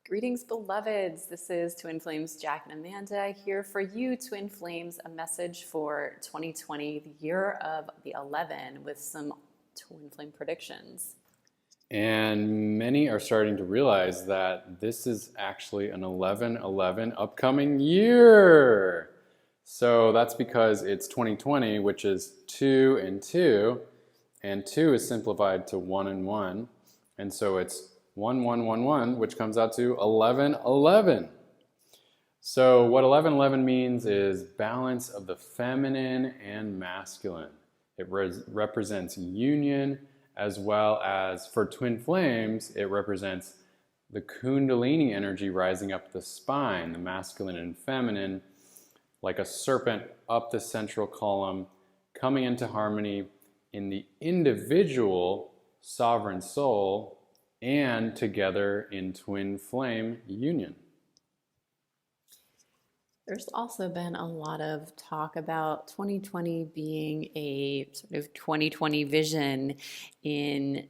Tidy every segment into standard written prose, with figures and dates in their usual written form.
Greetings, beloveds. This is Twin Flames Jack and Amanda here for you, Twin Flames, a message for 2020, the year of the 11, with some Twin Flame predictions. And many are starting to realize that this is actually an 11/11 upcoming year. So that's because it's 2020, which is 2 and 2 is simplified to 1 and 1. And so it's 1/1/1/1, which comes out to 11/11. So what 11/11 means is balance of the feminine and masculine. It represents union, as well as for twin flames, it represents the Kundalini energy rising up the spine, the masculine and feminine, like a serpent up the central column, coming into harmony in the individual sovereign soul and together in twin flame union. There's also been a lot of talk about 2020 being a sort of 2020 vision. In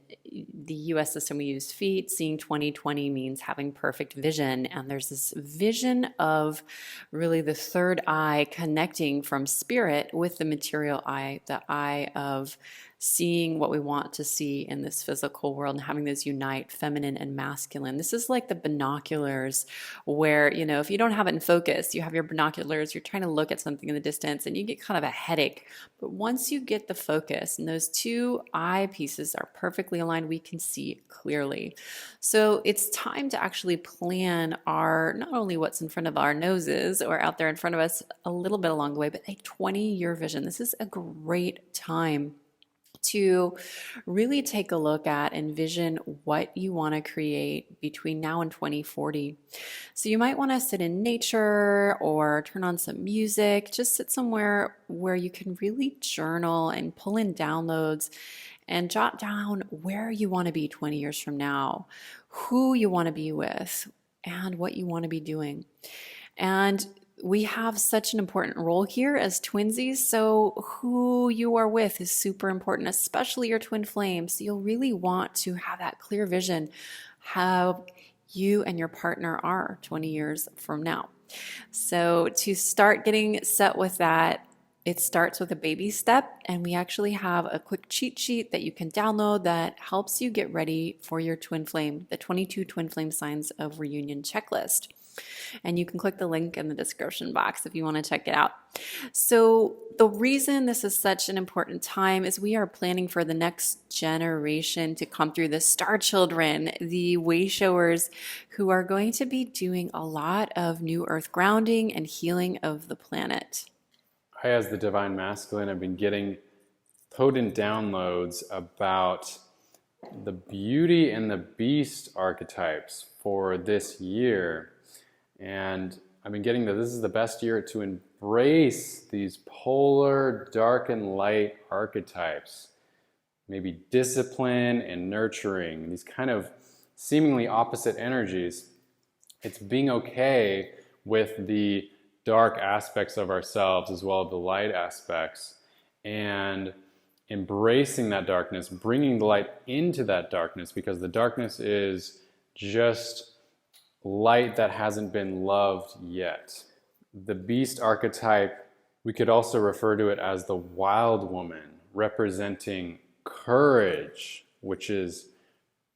the US system, we use feet. Seeing 2020 means having perfect vision. And there's this vision of really the third eye connecting from spirit with the material eye, the eye of seeing what we want to see in this physical world and having those unite, feminine and masculine. This is like the binoculars where, if you don't have it in focus, you have your binoculars, you're trying to look at something in the distance and you get kind of a headache. But once you get the focus and those two eye pieces are perfectly aligned, we can see clearly. So it's time to actually plan not only what's in front of our noses or out there in front of us a little bit along the way, but a 20-year vision. This is a great time to really take a look at, envision what you want to create between now and 2040. So you might want to sit in nature or turn on some music, just sit somewhere where you can really journal and pull in downloads and jot down where you want to be 20 years from now, who you want to be with, and what you want to be doing. And we have such an important role here as twinsies, so who you are with is super important, especially your twin flames. So you'll really want to have that clear vision how you and your partner are 20 years from now. So to start getting set with that, it starts with a baby step, and we actually have a quick cheat sheet that you can download that helps you get ready for your twin flame, the 22 twin flame signs of reunion checklist. And you can click the link in the description box if you want to check it out. So the reason this is such an important time is we are planning for the next generation to come through, the star children, the way showers, who are going to be doing a lot of new earth grounding and healing of the planet. I, as the divine masculine, have been getting potent downloads about the beauty and the beast archetypes for this year. And I've been getting that this is the best year to embrace these polar dark and light archetypes. Maybe discipline and nurturing, these kind of seemingly opposite energies. It's being okay with the dark aspects of ourselves as well as the light aspects, and embracing that darkness, bringing the light into that darkness, because the darkness is just light that hasn't been loved yet. The beast archetype, we could also refer to it as the wild woman, representing courage, which is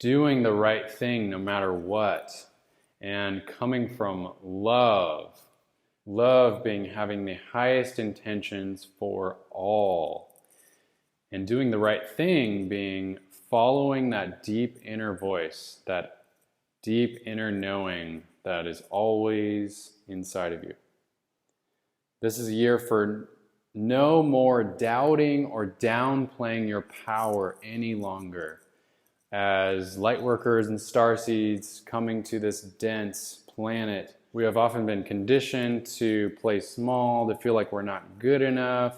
doing the right thing no matter what, and coming from love. Love being having the highest intentions for all, and doing the right thing being following that deep inner voice, that deep inner knowing that is always inside of you. This is a year for no more doubting or downplaying your power any longer. As light workers and starseeds coming to this dense planet, we have often been conditioned to play small, to feel like we're not good enough,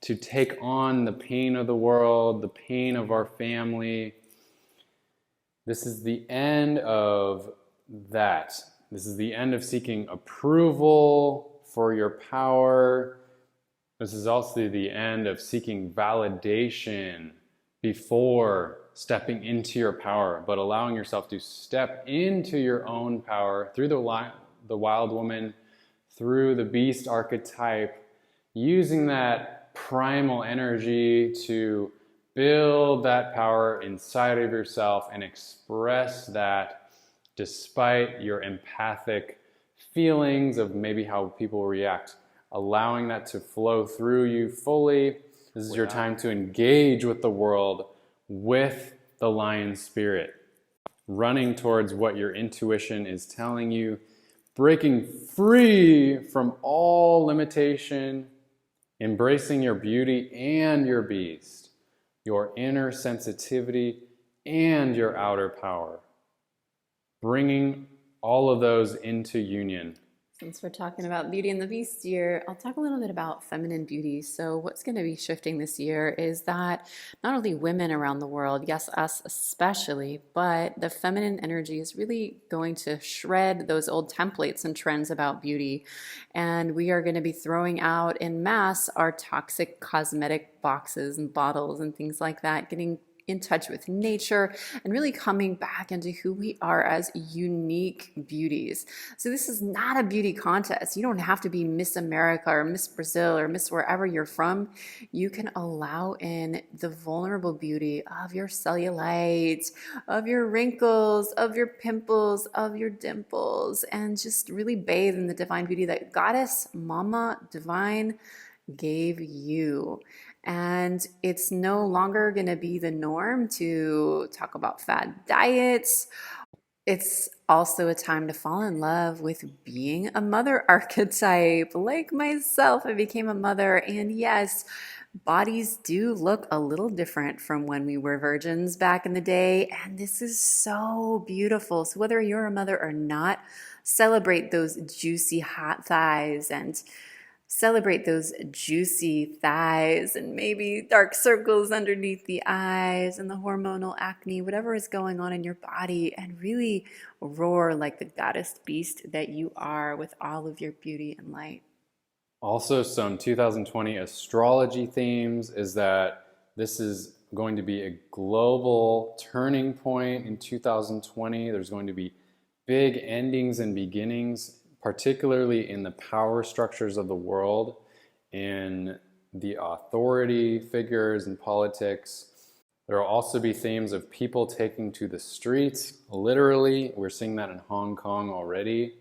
to take on the pain of the world, the pain of our family. This is the end of that. This is the end of seeking approval for your power. This is also the end of seeking validation before stepping into your power, but allowing yourself to step into your own power through the wild woman, through the beast archetype, using that primal energy to build that power inside of yourself and express that despite your empathic feelings of maybe how people react, allowing that to flow through you fully. This is your time to engage with the world with the lion spirit, running towards what your intuition is telling you, breaking free from all limitation, embracing your beauty and your beast, your inner sensitivity and your outer power, bringing all of those into union. Since we're talking about Beauty and the Beast year, I'll talk a little bit about feminine beauty. So what's going to be shifting this year is that not only women around the world, yes, us especially, but the feminine energy is really going to shred those old templates and trends about beauty. And we are going to be throwing out en masse our toxic cosmetic boxes and bottles and things like that, getting in touch with nature and really coming back into who we are as unique beauties. So this is not a beauty contest. You don't have to be Miss America or Miss Brazil or Miss wherever you're from. You can allow in the vulnerable beauty of your cellulite, of your wrinkles, of your pimples, of your dimples, and just really bathe in the divine beauty that Goddess Mama Divine gave you. And it's no longer going to be the norm to talk about fad diets. It's also a time to fall in love with being a mother archetype. Like myself, I became a mother, and yes, bodies do look a little different from when we were virgins back in the day, and this is so beautiful. So whether you're a mother or not, celebrate those juicy hot thighs and celebrate those juicy thighs and maybe dark circles underneath the eyes and the hormonal acne, whatever is going on in your body, and really roar like the goddess beast that you are with all of your beauty and light. Also, some 2020 astrology themes is that this is going to be a global turning point in 2020. There's going to be big endings and beginnings, particularly in the power structures of the world, in the authority figures and politics. There will also be themes of people taking to the streets, literally. We're seeing that in Hong Kong already,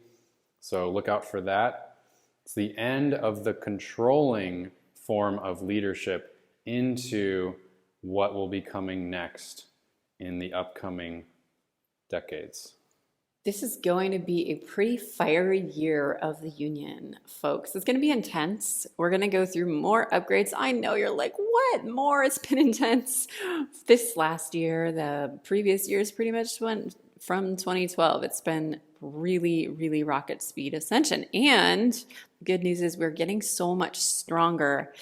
so look out for that. It's the end of the controlling form of leadership into what will be coming next in the upcoming decades. This is going to be a pretty fiery year of the union, folks. It's going to be intense. We're going to go through more upgrades. I know you're like, what more? It's been intense. This last year, the previous years pretty much went from 2012. It's been really, really rocket speed ascension. And the good news is we're getting so much stronger.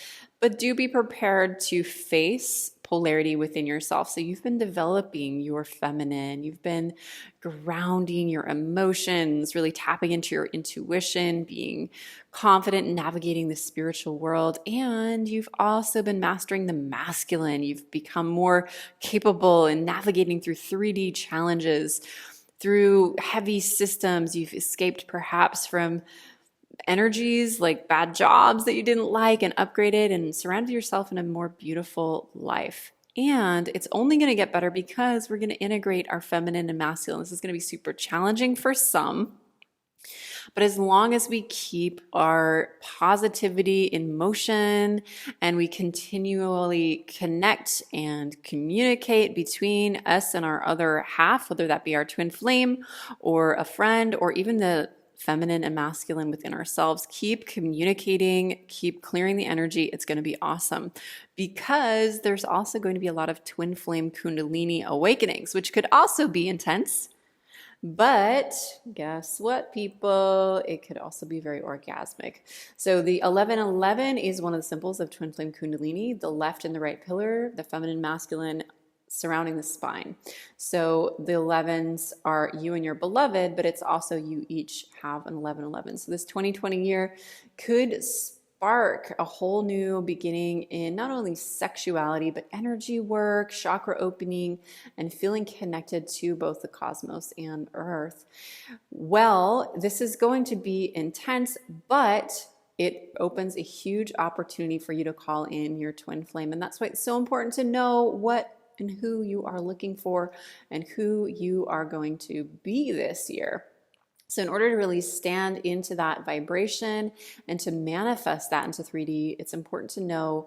But do be prepared to face polarity within yourself. So you've been developing your feminine, you've been grounding your emotions, really tapping into your intuition, being confident in navigating the spiritual world. And you've also been mastering the masculine. You've become more capable in navigating through 3D challenges, through heavy systems. You've escaped perhaps from energies like bad jobs that you didn't like and upgraded and surrounded yourself in a more beautiful life. And it's only going to get better because we're going to integrate our feminine and masculine. This is going to be super challenging for some, but as long as we keep our positivity in motion and we continually connect and communicate between us and our other half, whether that be our twin flame or a friend or even the feminine and masculine within ourselves, keep communicating, keep clearing the energy. It's going to be awesome because there's also going to be a lot of twin flame kundalini awakenings, which could also be intense. But guess what, people? It could also be very orgasmic. So the 1111 is one of the symbols of twin flame kundalini, the left and the right pillar, the feminine, masculine surrounding the spine. So the 11s are you and your beloved, but it's also you each have an 1111. So this 2020 year could spark a whole new beginning in not only sexuality, but energy work, chakra opening, and feeling connected to both the cosmos and Earth. Well, this is going to be intense, but it opens a huge opportunity for you to call in your twin flame. And that's why it's so important to know what and who you are looking for and who you are going to be this year. So in order to really stand into that vibration and to manifest that into 3D, it's important to know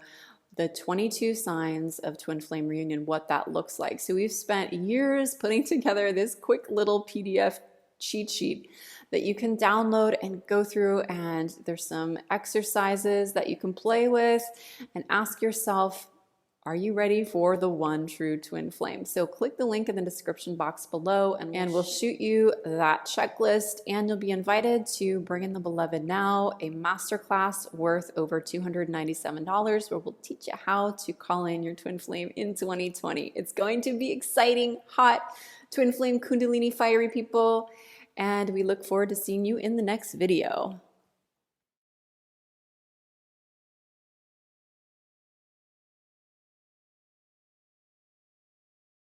the 22 signs of twin flame reunion, what that looks like. So we've spent years putting together this quick little PDF cheat sheet that you can download and go through, and there's some exercises that you can play with and ask yourself, are you ready for the one true twin flame? So click the link in the description box below and we'll shoot you that checklist, and you'll be invited to Bring in the Beloved Now, a masterclass worth over $297 where we'll teach you how to call in your twin flame in 2020. It's going to be exciting, hot, twin flame Kundalini fiery people, and we look forward to seeing you in the next video.